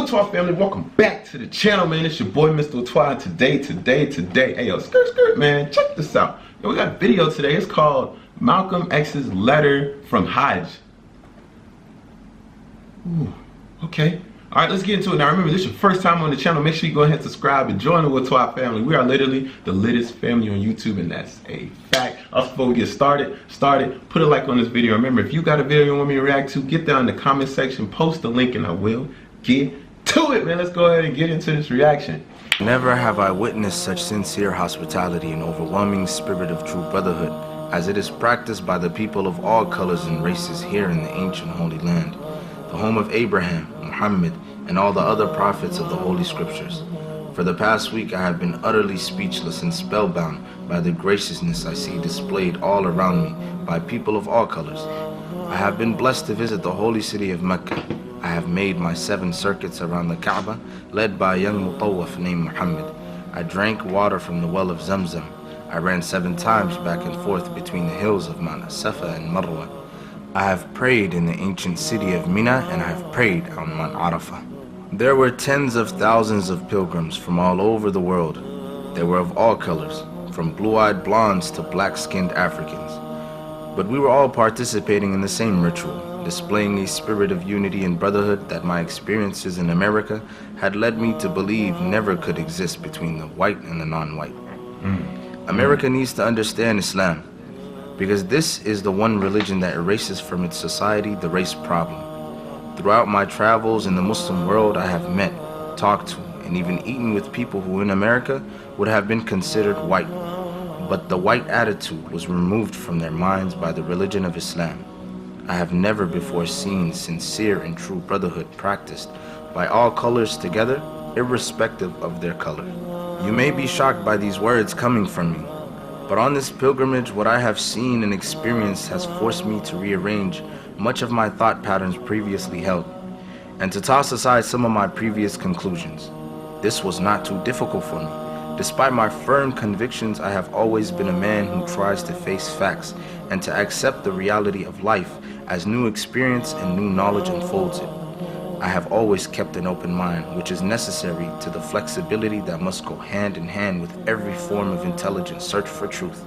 Whaatwaa family, welcome back to the channel, man. It's your boy, Mr. Whaatwaa. Today. Hey, yo, skirt, man. Check this out. Yo, we got a video today. It's called Malcolm X's Letter from Hajj. Ooh, okay. All right, let's get into it. Now, remember, this is your first time on the channel. Make sure you go ahead and subscribe and join the Whaatwaa family. We are literally the littest family on YouTube, and that's a fact. Also, before we get started, put a like on this video. Remember, if you got a video you want me to react to, get down in the comment section, post the link, and I will get to it, man. Let's go ahead and get into this reaction. Never have I witnessed such sincere hospitality and overwhelming spirit of true brotherhood as it is practiced by the people of all colors and races here in the ancient Holy Land, the home of Abraham, Muhammad, and all the other prophets of the Holy Scriptures. For the past week I have been utterly speechless and spellbound by the graciousness I see displayed all around me by people of all colors. I have been blessed to visit the holy city of Mecca. I have made my 7 circuits around the Kaaba, led by a young mutawaf named Muhammad. I drank water from the well of Zamzam. I ran 7 times back and forth between the hills of Mount Safa and Marwhaatwaa. I have prayed in the ancient city of Mina, and I have prayed on Mount Arafah. There were tens of thousands of pilgrims from all over the world. They were of all colors, from blue-eyed blondes to black-skinned Africans. But we were all participating in the same ritual, displaying a spirit of unity and brotherhood that my experiences in America had led me to believe never could exist between the white and the non-white. America needs to understand Islam, because this is the one religion that erases from its society the race problem. Throughout my travels in the Muslim world, I have met, talked to, and even eaten with people who in America would have been considered white. But the white attitude was removed from their minds by the religion of Islam. I have never before seen sincere and true brotherhood practiced by all colors together, irrespective of their color. You may be shocked by these words coming from me, but on this pilgrimage, what I have seen and experienced has forced me to rearrange much of my thought patterns previously held, and to toss aside some of my previous conclusions. This was not too difficult for me. Despite my firm convictions, I have always been a man who tries to face facts and to accept the reality of life as new experience and new knowledge unfolds it. I have always kept an open mind, which is necessary to the flexibility that must go hand in hand with every form of intelligent search for truth.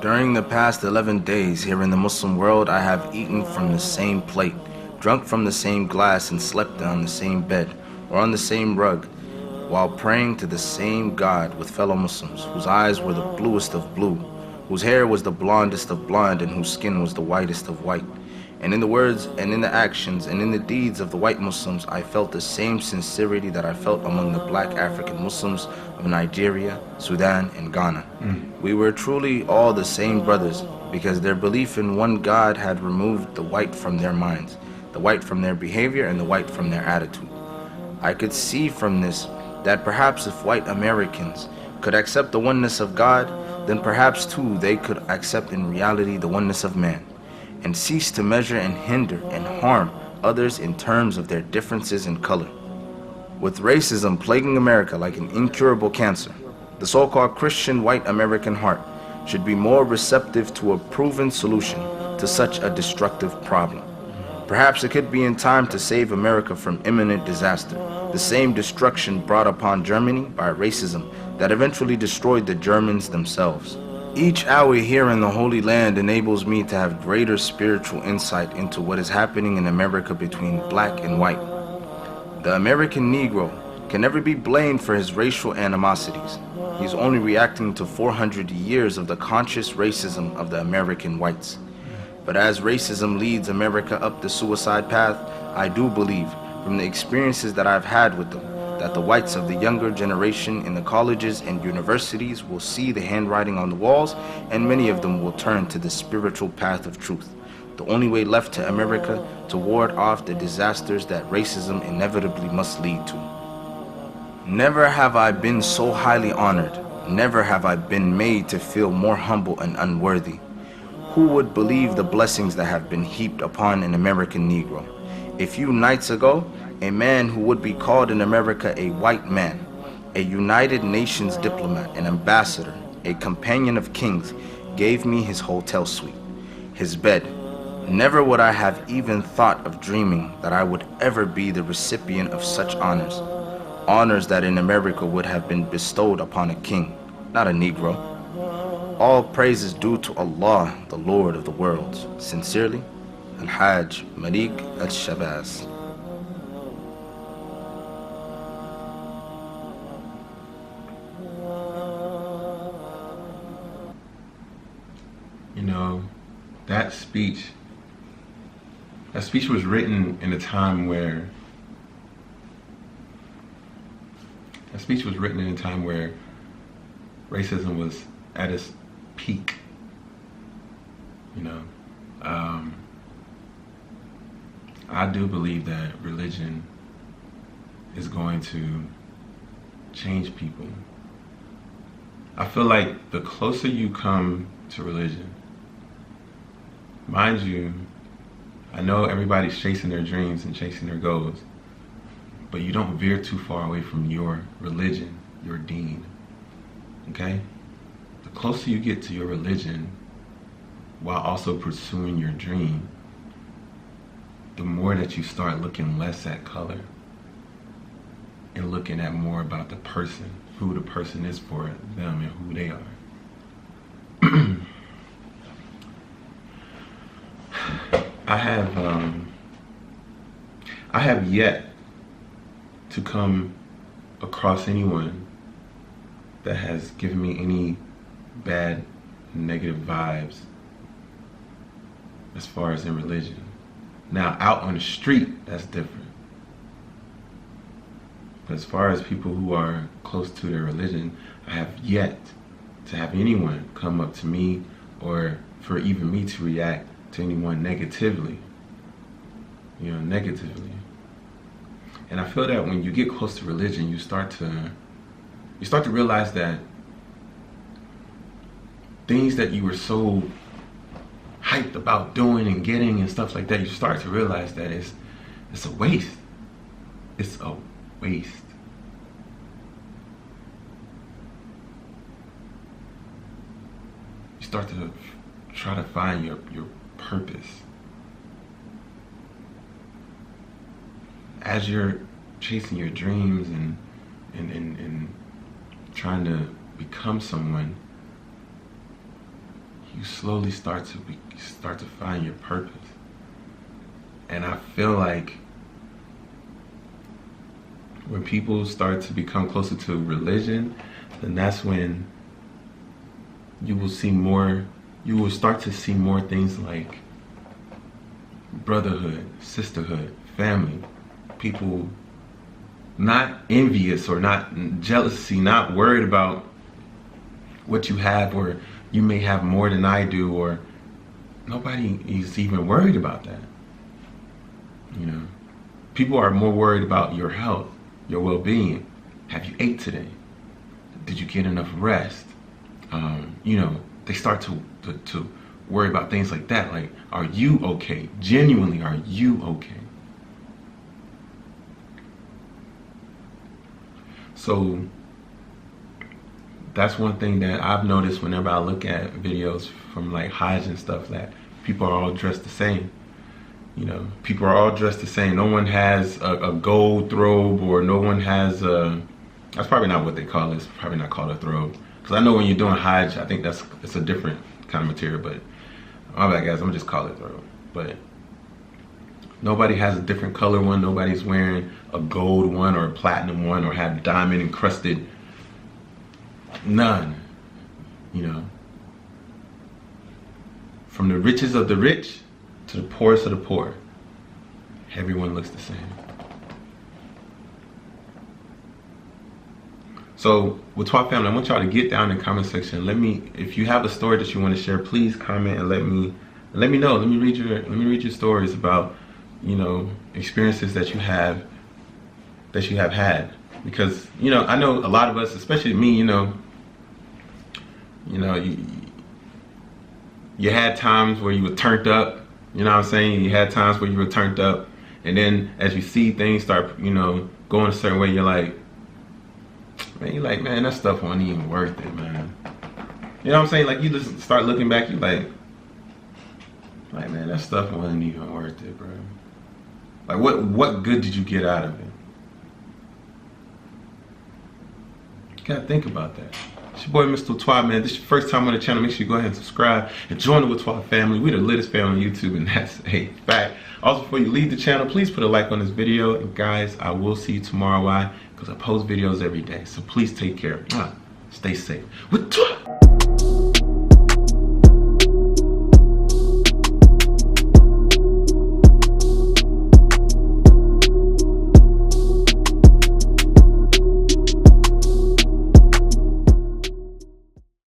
During the past 11 days here in the Muslim world, I have eaten from the same plate, drunk from the same glass, and slept on the same bed or on the same rug, while praying to the same God with fellow Muslims, whose eyes were the bluest of blue, whose hair was the blondest of blonde, and whose skin was the whitest of white. And in the words and in the actions and in the deeds of the white Muslims, I felt the same sincerity that I felt among the black African Muslims of Nigeria, Sudan, and Ghana. We were truly all the same brothers, because their belief in one God had removed the white from their minds, the white from their behavior, and the white from their attitude. I could see from this that perhaps if white Americans could accept the oneness of God, then perhaps too they could accept in reality the oneness of man, and cease to measure and hinder and harm others in terms of their differences in color. With racism plaguing America like an incurable cancer, the so-called Christian white American heart should be more receptive to a proven solution to such a destructive problem. Perhaps it could be in time to save America from imminent disaster, the same destruction brought upon Germany by racism that eventually destroyed the Germans themselves. Each hour here in the Holy Land enables me to have greater spiritual insight into what is happening in America between black and white. The American Negro can never be blamed for his racial animosities. He is only reacting to 400 years of the conscious racism of the American whites. But as racism leads America up the suicide path, I do believe, from the experiences that I've had with them, that the whites of the younger generation in the colleges and universities will see the handwriting on the walls, and many of them will turn to the spiritual path of truth, the only way left to America to ward off the disasters that racism inevitably must lead to. Never have I been so highly honored. Never have I been made to feel more humble and unworthy. Who would believe the blessings that have been heaped upon an American Negro? A few nights ago, a man who would be called in America a white man, a United Nations diplomat, an ambassador, a companion of kings, gave me his hotel suite, his bed, Never would I have even thought of dreaming that I would ever be the recipient of such honors. Honors that in America would have been bestowed upon a king, not a Negro. All praise is due to Allah, the Lord of the worlds. Sincerely, Al-Hajj Malik Al-Shabazz. You know, that speech was written in a time where racism was at its peak. You know, I do believe that religion is going to change people. I feel like the closer you come to religion, mind you, I know everybody's chasing their dreams and chasing their goals, but you don't veer too far away from your religion, your deen, okay? The closer you get to your religion while also pursuing your dream, the more that you start looking less at color and looking at more about the person, who the person is for them and who they are. I have yet to come across anyone that has given me any bad, negative vibes as far as in religion. Now, out on the street, that's different. But as far as people who are close to their religion, I have yet to have anyone come up to me or for even me to react to anyone negatively. You know, negatively. And I feel that when you get close to religion, you start to realize that things that you were so hyped about doing and getting and stuff like that, you start to realize that it's a waste. It's a waste. You start to try to find your purpose. As you're chasing your dreams and trying to become someone, you slowly start to find your purpose. And I feel like when people start to become closer to religion, then that's when you will start to see more things like brotherhood, sisterhood, family. People not envious or not jealousy, not worried about what you have, or you may have more than I do, or nobody is even worried about that. You know, people are more worried about your health, your well-being. Have you ate today? Did you get enough rest? You know, they start to worry about things like that. Like, are you okay? Genuinely, are you okay? So that's one thing that I've noticed whenever I look at videos from like Hajj and stuff, that people are all dressed the same. You know, people are all dressed the same. No one has a gold robe, or no one has that's probably not what they call it. It's probably not called a robe. Because I know when you're doing Hajj, I think it's a different kind of material, but my bad guys, I'm gonna just call it robe. But nobody has a different color one. Nobody's wearing a gold one or a platinum one or have diamond encrusted. None. You know. From the richest of the rich to the poorest of the poor, everyone looks the same. So, Whaatwaa family, I want y'all to get down in the comment section. If you have a story that you want to share, please comment and let me know. Let me read your stories about, you know, experiences that you have had. Because, you know, I know a lot of us, especially me, you know, you had times where you were turned up, you know what I'm saying? You had times where you were turned up, and then as you see things start, you know, going a certain way, you're like, man, that stuff wasn't even worth it, man. You know what I'm saying? Like, you just start looking back, you're like, Like, man, that stuff wasn't even worth it, bro. Like, what good did you get out of it? You gotta think about that. It's your boy, Mr. Whaatwaa, man. This is your first time on the channel. Make sure you go ahead and subscribe and join the Whaatwaa family. We're the latest family on YouTube, and that's a fact. Also, before you leave the channel, please put a like on this video. And guys, I will see you tomorrow. Why? Because I post videos every day. So please take care. Stay safe. Whaatwaa!